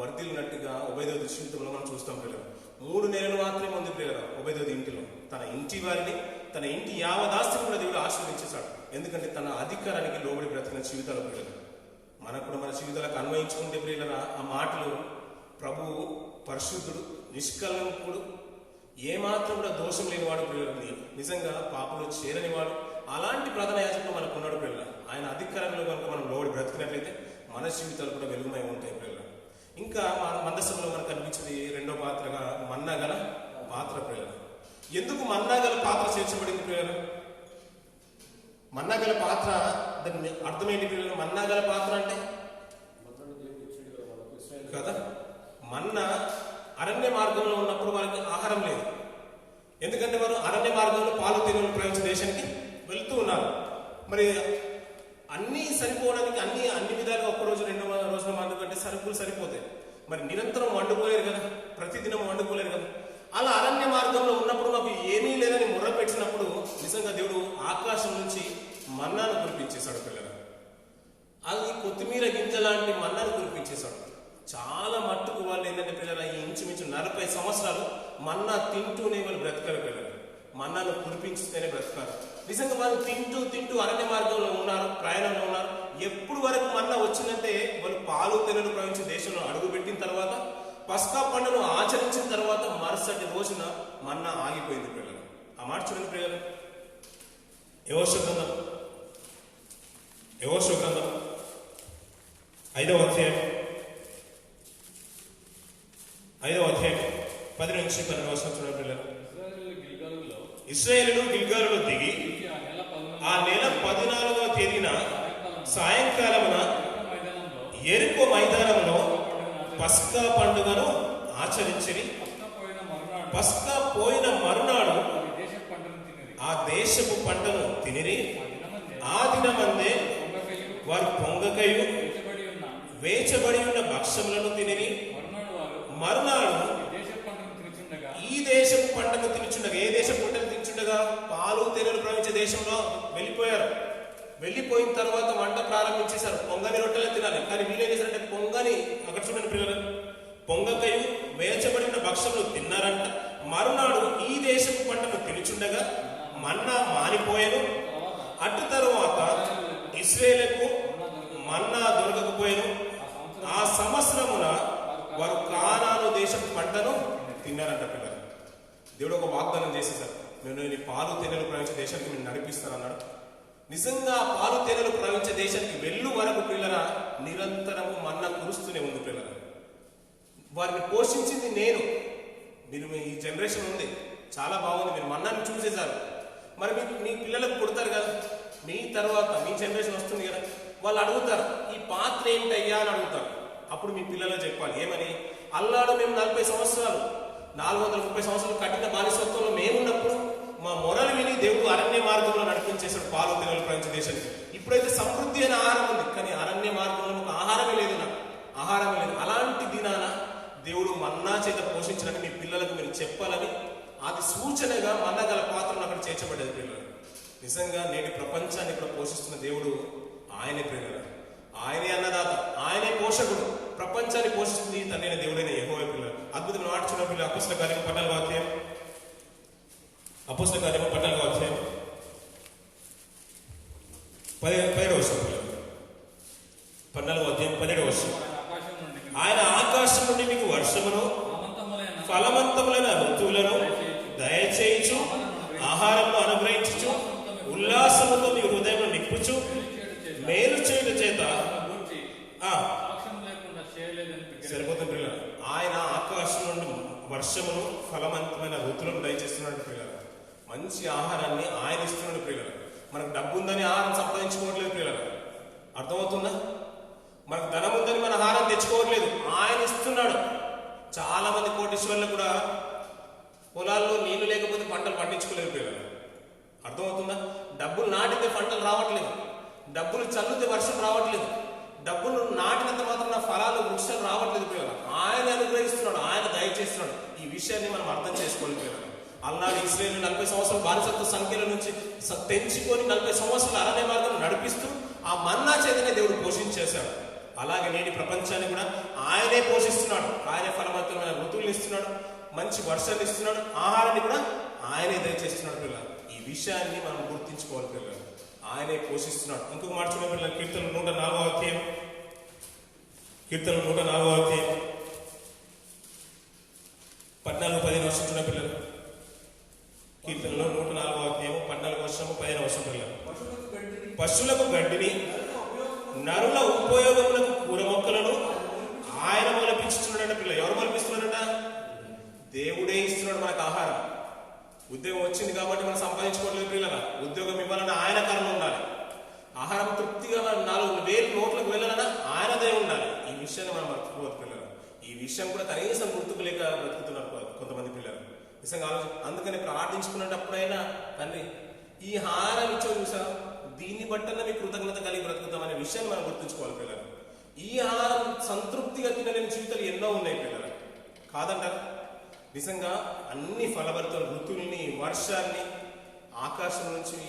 వర్ధిల్లినట్టుగా ఉబేదోదు జీవితంలో మనం చూస్తాం పిల్లలు. 3 నెలలు మాత్రమే ఉంది పిల్లల ఉబేదోదు ఇంటిలో. తన ఇంటి వారిని, తన ఇంటి యావదాస్తిని కూడా దేవుడు ఆశీర్వదించేశాడు. ఎందుకంటే తన అధికారానికి లోబడి బ్రతికిన జీవితాలు పిల్లలు. మనకు కూడా మన జీవితాలకు అన్వయించుకుంటే ప్రియులరా, ఆ మాటలు ప్రభువు పరిశుద్ధుడు, నిష్కలంకుడు, ఏమాత్రం కూడా దోషం లేనివాడు ప్రియులని, నిజంగా పాపలు చేరనివాడు. అలాంటి ప్రధాన యాజకుడు మనకు ఉన్నాడు ప్రియుల. ఆయన అధికారంలో కనుక మనం లోబడి బ్రతికినట్లయితే మన జీవితాలు కూడా వెలుగుమై ఉంటాయి ప్రియుల. ఇంకా మందసంలో మనకు కనిపించింది 2వ పాత్రగా మన్నా గల పాత్ర ప్రియుల. ఎందుకు మన్నా గల పాత్ర చేర్చబడింది ప్రియుల? మన్నా గల పాత్ర దాని అర్థం ఏంటి ప్రియుల? మన్నా గల పాత్ర అంటే కదా, మన్నా అరణ్య మార్గంలో ఉన్నప్పుడు వారికి ఆహారం లేదు. ఎందుకంటే వారు అరణ్య మార్గంలో పాలు తేనెలు ప్రవహించే దేశానికి వెళ్తూ ఉన్నారు. మరి అన్నీ సరిపోవడానికి అన్ని విధాలుగా ఒక్కరోజు 2 రోజుల మందు కంటే సరుకులు సరిపోతాయి. మరి నిరంతరం వండుకోలేరు కదా, ప్రతిదినం వండుకోలేరు కదా. అలా అరణ్య మార్గంలో ఉన్నప్పుడు మాకు ఏమీ లేదని ముర్ర పెట్టినప్పుడు నిజంగా దేవుడు ఆకాశం నుంచి మన్నాను కురిపించేశాడు పిల్లలు. అది కొత్తిమీర గింజ లాంటి మన్నాను కురిపించేశాడు. చాలా మట్టుకు వాళ్ళు ఏంటంటే పిల్లలు ఈ ఇంచుమించు 40 సంవత్సరాలు మన్నా తింటూనే వాళ్ళు బ్రతకారు పిల్లలు. మన్నాను కురిపించితేనే బ్రతకారు. నిజంగా వాళ్ళు తింటూ అరణ్య మార్గంలో ఉన్నారు, ప్రయాణంలో ఉన్నారు. ఎప్పుడు వరకు మన్నా వచ్చిందంటే వాళ్ళు పాలు తేనెలు ప్రవహించే దేశంలో అడుగుపెట్టిన తర్వాత, పస్కా పండుగను ఆచరించిన తర్వాత మరుసటి రోజున మన్నా ఆగిపోయింది పిల్లలు. ఆ మాట చూడండి పిల్లలు. యెహోషువ గ్రంథం 5వ అధ్యాయం 10 నుంచి 12 వచనం చూడండి పిల్లలు. ఇశ్రాయేలీయులు గిల్గాలులో దిగి ఆ నెల 14వ తేదీన సాయంకాలమున యెరికో మైదానంలో పస్కా పండుగను ఆచరించిరి. పస్కా పోయిన మరునాడు ఆ దేశపు పంటను తినిరి. ఆ దినమందే వారు పొంగకయు వేచబడి ఉన్న భక్ష్యములను తినిరి. మరునాడు ఈ దేశపు పంటను తినుచుండగా, ఏ దేశపు పంటను తినుచుండగా? పాలు తేనెలు ప్రవహించే దేశంలో వెళ్ళిపోయారు. వెళ్ళిపోయిన తర్వాత వంట ప్రారంభించేశారు. పొంగని రొట్టెలు తినాలి. కానీ వీళ్ళు ఏం చేశారంటే పొంగని, అక్కడ చూడండి పిల్లలు, పొంగకయు వేచబడిన భక్ష్యములు తిన్నారంట. మరునాడు ఈ దేశపు పంటను తినుచుండగా మన్నా మానిపోయాను. అటు తరువాత ఇశ్రాయేలుకు మన్నా దొరకకపోయాను. ఆ సంవత్సరమున వారు కానాను దేశపు పంటను తిన్నారంట పిల్లలు. దేవుడు ఒక వాగ్దానం చేసేసారు, నేను పాలు తేనెలు ప్రవహించే దేశానికి నేను నడిపిస్తాను అన్నాడు. నిజంగా పాలు తేనెలు ప్రవహించే దేశానికి వెళ్ళు వరకు పిల్లల నిరంతరము మన్నా కురుస్తూనే ఉంది పిల్లల. వారిని పోషించింది నేను. మీరు ఈ జనరేషన్ ఉంది, చాలా బాగుంది, మీరు మన్నాన్ని చూసేశారు. మరి మీ పిల్లలకు పుడతారు కదా, మీ తర్వాత మీ జనరేషన్ వస్తుంది కదా, వాళ్ళు అడుగుతారు ఈ పాత్ర ఏంటయ్యా అని అడుగుతారు. అప్పుడు మీ పిల్లలు చెప్పాలి ఏమని, అల్లాడు మేము 40 సంవత్సరాలు 430 సంవత్సరాలు కఠిన బానిసత్వంలో మేమున్నప్పుడు మా మొరలు విని దేవుడు అరణ్య మార్గంలో నడిపించేశాడు పాలు తేనెలు ప్రవహించే దేశానికి. ఇప్పుడైతే సమృద్ధి అయిన ఆహారం ఉంది, కానీ అరణ్య మార్గంలో ఒక ఆహారమే లేదు, నాకు ఆహారమే లేదు. అలాంటి దినాన దేవుడు మన్నా చేత పోషించాలని మీ పిల్లలకు మీరు చెప్పాలని, అది సూచనగా మన్నా గల పాత్రను అక్కడ చేర్చబడ్డది పిల్లలు. నిజంగా నేటి ప్రపంచాన్ని కూడా పోషిస్తున్న దేవుడు ఆయనే పిల్లలు, ఆయనే అన్నదాత, ఆయనే పోషకుడు. ప్రపంచాన్ని పోషిస్తుంది తండ్రి దేవుడైన యెహోవా పిల్లలు. అద్భుతమైన మాట చూడ పిల్లలు. అపోస్తల కార్యము 14వ అధ్యాయం, అపోస్తల కార్యము 14వ అధ్యాయం 17వ వచనం పిల్లలు. 14వ అధ్యాయం 17వ వచనం. ఆయన ఆకాశం నుండి మీకు వర్షమును ఫలవంతములైన ఋతువులను దయచేయచ్చు, ఆహారమును అనుగ్రహించు, ఉల్లాసముతో మీ హృదయం నింపుచు, మేలు చేయుట చేత సరిపోతుంది పిల్లలు. ఆయన ఆకాశం నుండి వర్షమును ఫలవంతమైన ఋతువులను దయచేస్తున్నాడు పిల్లలు. మంచి ఆహారాన్ని ఆయన ఇస్తున్నాడు పిల్లలు. మనకు డబ్బు ఉందని ఆహారం సంపాదించుకోవట్లేదు పిల్లలు, అర్థమవుతుందా? మనకు ధనం ఉందని మన ఆహారం తెచ్చుకోవట్లేదు, ఆయన ఇస్తున్నాడు. చాలా మంది కోటీశ్వర్లు కూడా పొలాల్లో నీళ్లు లేకపోతే పంటలు పండించుకోలేదు పిల్లలు, అర్థమవుతుందా? డబ్బులు నాటితే పంటలు రావట్లేదు, డబ్బులు చల్లితే వర్షం రావట్లేదు, డబ్బులు నాటినంత మాత్రం ఫలాలు వృక్షాలు రావట్లేదు పిల్లలు. ఆయన అనుగ్రహిస్తున్నాడు, ఆయన దయచేస్తున్నాడు. ఈ విషయాన్ని మనం అర్థం చేసుకోవాలి పిల్లలు. అల్నాడు ఇశ్రాయేలు 40 సంవత్సరాలు బానిసత్వ సంఖ్యల నుంచి తెంచుకొని 40 సంవత్సరాలు అరణ్య మార్గం నడిపిస్తూ ఆ మన్నా చేతనే దేవుడు పోషించేశాడు. అలాగే నేటి ప్రపంచాన్ని కూడా ఆయనే పోషిస్తున్నాడు. ఆయనే ఫలవంతమైన ఋతువులు ఇస్తున్నాడు, మంచి వర్షాలు ఇస్తున్నాడు, ఆహారాన్ని కూడా ఆయనే దయచేస్తున్నాడు పిల్లలు. ఈ విషయాన్ని మనం గుర్తించుకోవాలి పిల్లలు. ఆయనే పోషిస్తున్నాడు. ఇంకొక మాట చూడండి పిల్లలు, కీర్తన 104వ అధ్యాయం, కీర్తన 104వ అధ్యాయం 14-15 వర్షం చూడండి పిల్లలు. కీర్తనలో 104వ అధ్యాయం 14 వర్షము 15 వర్షం పిల్లలు. పశువులకు గడ్డిని నరుల ఉపయోగములకు కూర మొక్కలను ఆయన మొలపించుతున్నాడంట పిల్లలు. ఎవరు మొలపిస్తున్నాడంట? దేవుడే ఇస్తున్నాడు మనకు ఆహారం. ఉద్యోగం వచ్చింది కాబట్టి మనం సంపాదించుకోవట్లేదు పిల్లల. ఉద్యోగం ఇవ్వాలన్నా ఆయన కరుణ ఉండాలి, ఆహారం తృప్తిగా 4,000 నోట్లకు వెళ్ళాలన్నా ఆయనదే ఉండాలి. ఈ విషయాన్ని మనం మర్చిపోవద్దు పిల్లలు. ఈ విషయం కూడా కనీసం గుర్తుకు లేక బ్రతుకుతున్నారు కొంతమంది పిల్లలు. నిజంగా అందుకని ప్రార్థించుకునేటప్పుడైనా తండ్రి ఈ ఆహారం ఇచ్చో చూసా, దీన్ని బట్టన్నా మీకు కృతజ్ఞత కలిగి బ్రతుకుతాం అనే విషయాన్ని మనం గుర్తుంచుకోవాలి పిల్లలు. ఈ ఆహారం సంతృప్తిగా తినలేని జీవితాలు ఎన్నో ఉన్నాయి పిల్లలు, కాదంటారు? నిజంగా అన్ని ఫలభరితలు, ఋతువుల్ని, వర్షాన్ని, ఆకాశం నుంచి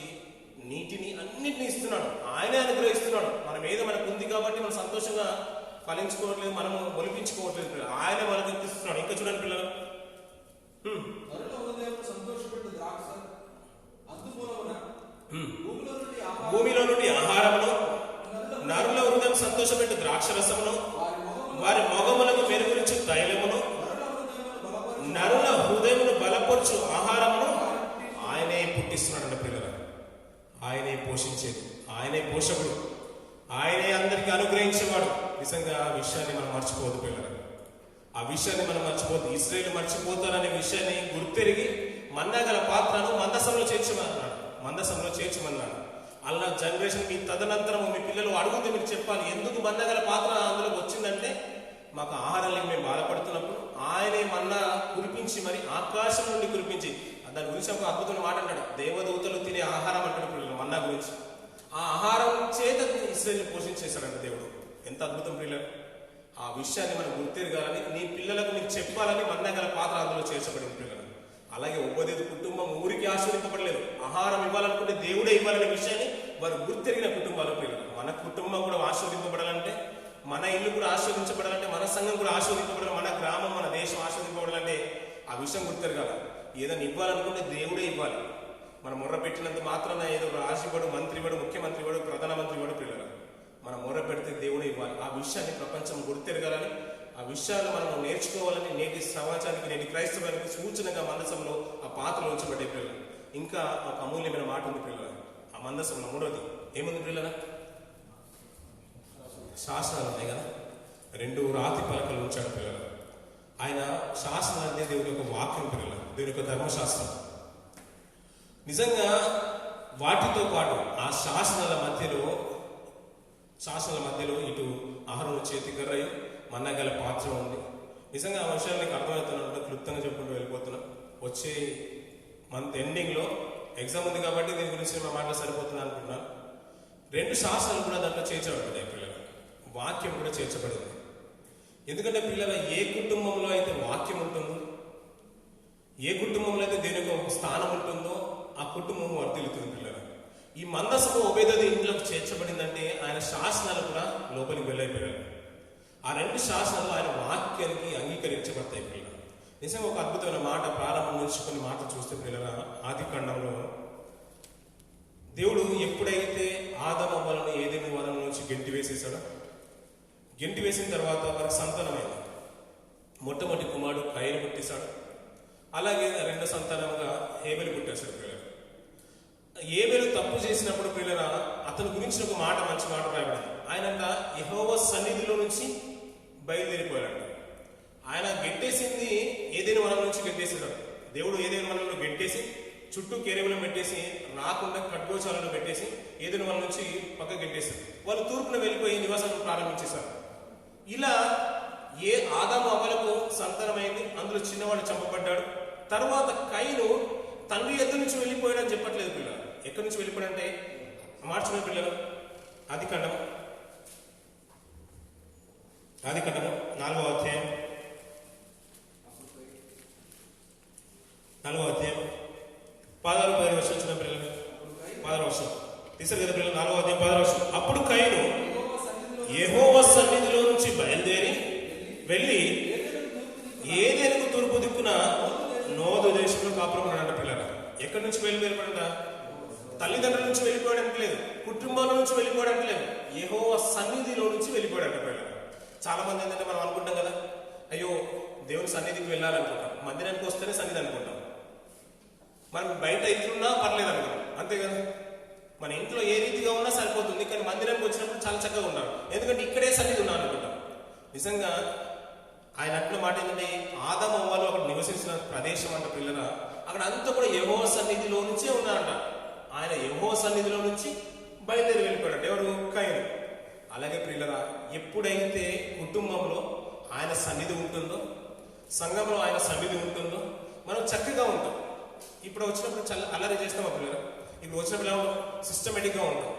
నీటిని అన్నిటిని ఇస్తున్నాడు, ఆయనే అనుగ్రహిస్తున్నాడు. మనం ఏదో మనకు ఉంది కాబట్టి మనం సంతోషంగా ఫలించుకోవట్లేదు, మనము మొలిపించుకోవట్లేదు పిల్లలు. ఆయనే మొలకెత్తిస్తున్నాడు. ఇంకా చూడండి పిల్లలు, భూమిలో నుండి ఆహారమును, నరుల హృదయం సంతోషపెట్టు ద్రాక్షరసమును, వారి మొగములకు మెరుగునిచ్చు తైలమును, నరుల హృదయమును బలపరచు ఆహారమును ఆయనే పుట్టిస్తున్నాడు పిల్లలు. ఆయనే పోషించేది, ఆయనే పోషకుడు, ఆయనే అందరికీ అనుగ్రహించేవాడు. నిజంగా ఆ విషయాన్ని మనం మర్చిపోవద్దు పిల్లలు. ఆ విషయాన్ని మనం మర్చిపోద్దు. ఇశ్రాయేలు మర్చిపోతారనే విషయాన్ని గుర్తెరిగి మన్నా గల పాత్రను మందసంలో చేర్చమన్నాడు, మందసంలో చేర్చమన్నాడు. అలా జనరేషన్ మీ తదనంతరము మీ పిల్లలు అడుగుతే మీరు చెప్పాలి, ఎందుకు మన్నా గల పాత్ర అందులోకి వచ్చిందంటే మాకు ఆహారం లేక మేము బాధపడుతున్నప్పుడు ఆయనే మన్నా కురిపించి, మరి ఆకాశం నుండి కురిపించి, దాని గురించి ఒక అద్భుతమైన మాట అంటాడు, దేవదూతలు తినే ఆహారం అంటాడు పిల్లలు మన్నా గురించి. ఆ ఆహారం చేత ఇశ్రాయేలు పోషించేశాడంట దేవుడు. ఎంత అద్భుతం పిల్లలు. ఆ విషయాన్ని మనం గుర్తెరగాలని, నీ పిల్లలకు నీకు చెప్పాలని మన్నా గల పాత్ర అందులో చేర్చబడింది పిల్లలు. అలాగే ఉపదేశ కుటుంబం ఊరికి ఆశీర్వదింపబడలేదు, ఆహారం ఇవ్వాలనుకుంటే దేవుడే ఇవ్వాలనే విషయాన్ని వారు గుర్తెరిగిన కుటుంబాలు పిల్లలు. మన కుటుంబం కూడా ఆశీర్వదింపబడాలంటే, మన ఇల్లు కూడా ఆశీర్వదించబడాలంటే, మన సంఘం కూడా ఆశీర్వదింపబడాలి, మన గ్రామం మన దేశం ఆశీర్వదింపబడాలంటే ఆ విషయం గుర్తెరగాల. ఏదైనా ఇవ్వాలనుకుంటే దేవుడే ఇవ్వాలి. మనం మొర్ర పెట్టినంత మాత్రాన ఏదో రాజువాడు, మంత్రివాడు, ముఖ్యమంత్రి వాడు, ప్రధానమంత్రి వాడు పిల్లలు, మనం మొర్ర పెడితే దేవుడే ఇవ్వాలి. ఆ విషయాన్ని ప్రపంచం గుర్తెరగాలని ఆ విషయాలు మనం నేర్చుకోవాలని నేటి సమాజానికి, నేటి క్రైస్తవానికి సూచనగా మందసంలో ఆ పాత్రలు ఉంచబడ్డే పిల్లలు. ఇంకా ఒక అమూల్యమైన మాట ఉంది పిల్లలు. ఆ మందసంలో మూడవది ఏముంది పిల్లల? శాసనాలు ఉన్నాయి కదా, 2 రాతి పలకలు ఉంచాడు పిల్లలు. ఆయన శాసనాలు అంటే దేవుని యొక్క వాక్యం పిల్లలు, దేవుని యొక్క ధర్మశాస్త్రం. నిజంగా వాటితో పాటు ఆ శాసనాల మధ్యలో ఇటు ఆహారం చేతి కర్రయ్యి మన్నగల పాత్ర ఉంది. నిజంగా ఆ విషయాలు నీకు అర్థమవుతున్నా, క్లుప్తంగా చెప్పుకుంటూ వెళ్ళిపోతున్నా. వచ్చే మంత్ ఎండింగ్లో ఎగ్జామ్ ఉంది కాబట్టి దీని గురించి మా మాటలు సరిపోతున్నా అనుకుంటున్నాను. 2 శాసనాలు కూడా దాంట్లో చేర్చబడ్డాయి పిల్లలు. వాక్యం కూడా చేర్చబడింది. ఎందుకంటే పిల్లల ఏ కుటుంబంలో అయితే వాక్యం ఉంటుందో, ఏ కుటుంబంలో అయితే దేని యొక్క స్థానం ఉంటుందో ఆ కుటుంబం వర్ధిల్లుతుంది పిల్లలు. ఈ మందసము ఒబేదెదోము ఇంట్లోకి చేర్చబడిందంటే ఆయన శాసనాలు కూడా లోపలికి వెళ్ళైపోయారు. ఆ 2 శాసనాలు ఆయన వాక్యానికి అంగీకరించబడతాయి పిల్లలు. నిజంగా ఒక అద్భుతమైన మాట, ప్రారంభం నుంచి కొన్ని మాటలు చూస్తే పిల్లల, ఆది కాండంలో దేవుడు ఎప్పుడైతే ఆదాము అవ్వలను ఏదైనా వనం నుంచి గెంటి వేసేసాడో, గెంటి వేసిన తర్వాత వారికి సంతానమైంది. మొట్టమొదటి కుమారుడు కయీను పుట్టేశాడు. అలాగే 2వ సంతానంగా హేబెలు పుట్టేశాడు పిల్లలు. హేబెలు తప్పు చేసినప్పుడు పిల్లల అతని గురించి ఒక మాట, మంచి మాట రాయబడింది. ఆయనంట యెహోవా సన్నిధిలో నుంచి బయలుదేరిపోయాడు. ఆయన గెట్టేసింది ఏదైనా వనం నుంచి గెట్టేసాడు. దేవుడు ఏదైనా వనంలో గెట్టేసి చుట్టూ కేరేవులను పెట్టేసి రాకుండా ఖడ్గోశాలను పెట్టేసి ఏదైనా వనం నుంచి పక్క గెట్టేశారు. వాళ్ళు తూర్పున వెళ్ళిపోయి నివాసాలను ప్రారంభించేశారు. ఇలా ఆదాము అవ్వలకు సంతానమైంది. అందులో చిన్నవాడు చంపబడ్డాడు. తర్వాత కయీను తండ్రి ఎద్దరి నుంచి వెళ్ళిపోయాడని చెప్పట్లేదు పిల్లలు. ఎక్కడి నుంచి వెళ్ళిపోయాడంటే మార్చిన పిల్లలు ఆది కాండము 4వ అధ్యాయం 16-17 వర్షం వచ్చిన పిల్లలు, 16 వర్షం తీసారు కదా పిల్లలు. 4వ అధ్యాయం 16 వర్షం. అప్పుడు కయీను యెహోవా సన్నిధిలో నుంచి బయలుదేరి వెళ్ళి ఏదెనుకు తూర్పు దిక్కున నోదు దేశంలో కాపురం ఉన్నాడంట పిల్లలు. ఎక్కడి నుంచి బయలుదేరిపడంట? తల్లిదండ్రుల నుంచి వెళ్ళిపోవడానికి లేదు, కుటుంబాల నుంచి వెళ్ళిపోవడానికి లేదు, యెహోవా సన్నిధిలో నుంచి వెళ్ళిపోయాడంట పిల్లలు. చాలా మంది ఏంటంటే మనం అనుకుంటాం కదా, అయ్యో దేవుని సన్నిధికి వెళ్ళాలనుకుంటాం, మందిరానికి వస్తేనే సన్నిధి అనుకుంటాం. మనం బయట ఇట్లున్నా పర్లేదు అనుకుంటాం, అంతే కదా. మన ఇంట్లో ఏ రీతిగా ఉన్నా సరిపోతుంది, కానీ మందిరానికి వచ్చినప్పుడు చాలా చక్కగా ఉన్నాం, ఎందుకంటే ఇక్కడే సన్నిధి ఉన్నా అనుకుంటాం. నిజంగా ఆయన అట్ల మాట ఏంటంటే ఆదాము అవ్వలు అక్కడ నివసించిన ప్రదేశం అంట పిల్లల, అక్కడ అంతా కూడా యెహోవా సన్నిధిలో నుంచే ఉన్నారంట. ఆయన యెహోవా సన్నిధిలో నుంచి బయలుదేరి వెళ్ళిపోయాడు. ఎవరు? కయీను. అలాగే పిల్లల, ఎప్పుడైతే కుటుంబంలో ఆయన సన్నిధి ఉంటుందో, సంఘంలో ఆయన సన్నిధి ఉంటుందో మనం చక్కగా ఉంటాం. ఇప్పుడు వచ్చినప్పుడు చాలా అల్లరి చేస్తాం ఆ పిల్లలు. ఇప్పుడు వచ్చినప్పుడు ఎలా ఉంటాం? సిస్టమేటిక్గా ఉంటాం.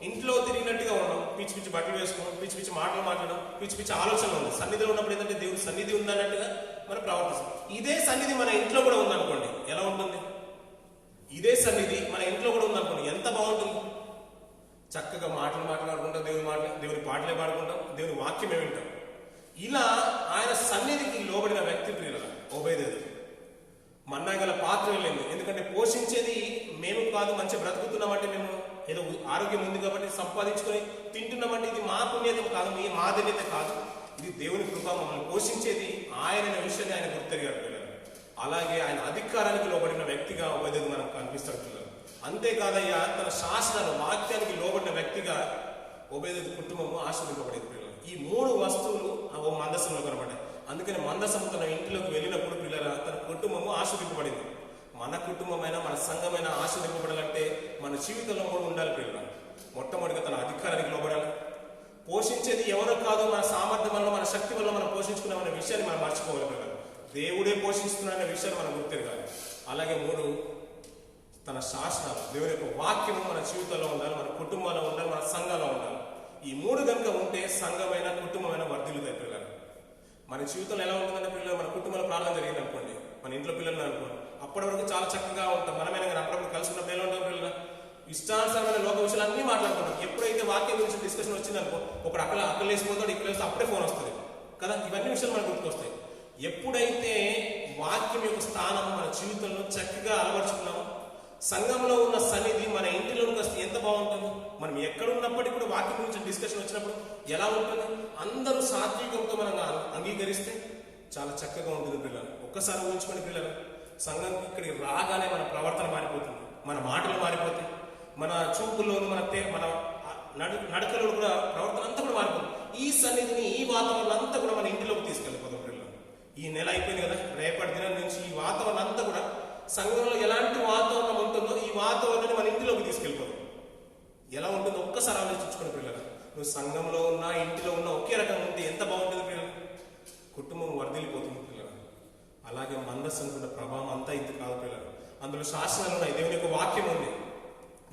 ఇంట్లో తిరిగినట్టుగా ఉన్నాం, పిచ్చి పిచ్చి బట్టలు వేసుకోవడం, పిచ్చి పిచ్చి మాటలు మాట్లాడడం, పిచ్చి పిచ్చి ఆలోచనలు ఉంది. సన్నిధిలో ఉన్నప్పుడు ఏంటంటే దేవుడి సన్నిధి ఉందన్నట్టుగా మనం ప్రవర్తిస్తాం. ఇదే సన్నిధి మన ఇంట్లో కూడా ఉందనుకోండి, ఎలా ఉంటుంది? ఇదే సన్నిధి మన ఇంట్లో కూడా ఉందనుకోండి, ఎంత బాగుంటుంది. చక్కగా మాటలు మాట్లాడుకుంటాం, దేవుని పాటలే పాడుకుంటాం, దేవుని వాక్యమే వింటాం. ఇలా ఆయన సన్నిధికి లోబడిన వ్యక్తి ప్రియుల ఒబేదెదోము. మన్నాగల పాత్ర లేదు, ఎందుకంటే పోషించేది మేము కాదు. మంచిగా బ్రతుకుతున్నామంటే మేము ఏదో ఆరోగ్యం ఉంది కాబట్టి సంపాదించుకొని తింటున్నామంటే ఇది మా పుణ్యత కాదు, మీ మాధన్యత కాదు, ఇది దేవుని కృప. మమ్మల్ని పోషించేది ఆయన విషయాన్ని ఆయన గుర్తెరిగాడు పిల్లలు. అలాగే ఆయన అధికారానికి లోబడిన వ్యక్తిగా ఒబేదెదోము మనకు కనిపిస్తాడు పిల్లలు. అంతేకాదయ్యా, తన శాసనాలు వాక్యానికి లోబడిన వ్యక్తిగా ఒబేదెదోము కుటుంబము ఆశీర్వదింపబడింది పిల్లలు. ఈ 3 వస్తువులు ఓ మందసంలో కనబడ్డాయి. అందుకని మందసం తన ఇంట్లోకి వెళ్ళినప్పుడు పిల్లల తన కుటుంబము ఆశీర్వదింపబడింది. మన కుటుంబమైనా మన సంఘమైనా ఆశీర్వదింపబడాలంటే మన జీవితంలో 3 ఉండాలి పిల్లల. మొట్టమొదటిగా తన అధికారానికి లోబడాలి. పోషించేది ఎవరో కాదు, మన సామర్థ్యం వల్ల మన శక్తి వల్ల మనం పోషించుకున్నామనే విషయాన్ని మనం మర్చిపోవాలి పిల్లలు. దేవుడే పోషిస్తున్నాడనే విషయాన్ని మనం గుర్తిరగాలి. అలాగే 3 తన శాసనాలు, దేవుని యొక్క వాక్యము మన జీవితంలో ఉండాలి, మన కుటుంబంలో ఉండాలి, మన సంఘంలో ఉండాలి. ఈ 3 కనుక ఉంటే సంఘమైన కుటుంబమైన వర్ధిల్లుతాయి పిల్లలు. మన జీవితంలో ఎలా ఉంటుందంటే పిల్లలు, మన కుటుంబంలో ప్రార్థన జరిగింది అనుకోండి, మన ఇంట్లో పిల్లలు అనుకోండి, అప్పటి వరకు చాలా చక్కగా ఉంటాం. మనమైనా కానీ అప్పుడప్పుడు కలిసినప్పుడు ఎలా ఉంటాం పిల్లలు? ఇష్టానుసారమైన లోక విషయాలు అన్నీ మాట్లాడుకుంటాం. ఎప్పుడైతే వాక్యం గురించి డిస్కషన్ వచ్చిందనుకో, ఒకడు అక్కలు వేసిపోతాడు, ఇక్కడ వేస్తే అప్పుడే ఫోన్ వస్తుంది కదా. ఇవన్నీ విషయాలు మనకు గుర్తుకొస్తాయి. ఎప్పుడైతే వాక్యం యొక్క స్థానం మన జీవితంలో చక్కగా అలవర్చుకున్నామో, సంఘంలో ఉన్న సన్నిధి మన ఇంటిలోకి వస్తే ఎంత బాగుంటుందో. మనం ఎక్కడున్నప్పటికీ కూడా వాక్యం గురించి డిస్కషన్ వచ్చినప్పుడు ఎలా ఉంటుంది? అందరూ సాత్వికంతో మనం అంగీకరిస్తే చాలా చక్కగా ఉంటుంది పిల్లలు. ఒక్కసారి ఊహించుకోండి పిల్లలు, సంఘం ఇక్కడికి రాగానే మన ప్రవర్తన మారిపోతుంది, మన మాటలు మారిపోతాయి, మన చూపుల్లోను మన నడకలో కూడా ప్రవర్తన అంతా కూడా మారిపోతుంది. ఈ సన్నిధిని, ఈ వాతావరణం అంతా కూడా మన ఇంటిలోకి తీసుకెళ్ళిపోతాం పిల్లలు. ఈ నెల అయిపోయింది కదా, రేపటి దినం నుంచి ఈ వాతావరణం అంతా కూడా సంఘంలో ఎలాంటి వాతావరణం ఉంటుందో ఈ వాతావరణాన్ని మన ఇంటిలోకి తీసుకెళ్ళిపోతాం. ఎలా ఉంటుందో ఒక్కసారి ఆలోచించుకోండి పిల్లలు. నువ్వు సంఘంలో ఉన్నా, ఇంటిలో ఉన్నా ఒకే రకంగా ఉంటే ఎంత బాగుంటుంది పిల్లలు. కుటుంబం వర్ధిల్లిపోతుంది పిల్లలు. అలాగే మందసం కూడా ప్రభావం అంతా ఇంత కాదు పిల్లలు. అందులో శాసనాలు ఉన్నాయి, దేవుని యొక్క వాక్యం ఉంది,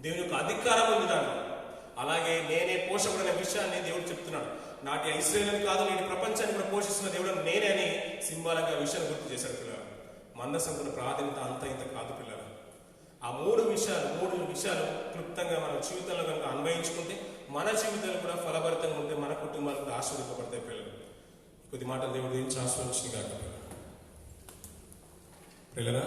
దేవుని యొక్క అధికారం ఉంది దాంట్లో. అలాగే నేనే పోషకుడనే విషయాన్ని దేవుడు చెప్తున్నాడు. నాటి ఇశ్రాయేలుని కాదు, నేటి ప్రపంచాన్ని కూడా పోషిస్తున్న దేవుడు నేనే అని సింబాలిక్ గా విషయాన్ని గుర్తు చేశాడు పిల్లలు. మందసం ప్రాధాన్యత అంత ఇంత కాదు పిల్లలు. ఆ మూడు విషయాలు క్లుప్తంగా మన జీవితంలో కనుక అన్వయించుకుంటే మన జీవితాలు కూడా ఫలభరితంగా ఉంటే మన కుటుంబాలు కూడా ఆశీర్వదింపబడతాయి పిల్లలు. కొద్ది మాటలు దేవుడు గురించి ఆస్వాదించింది కాక పిల్లలు.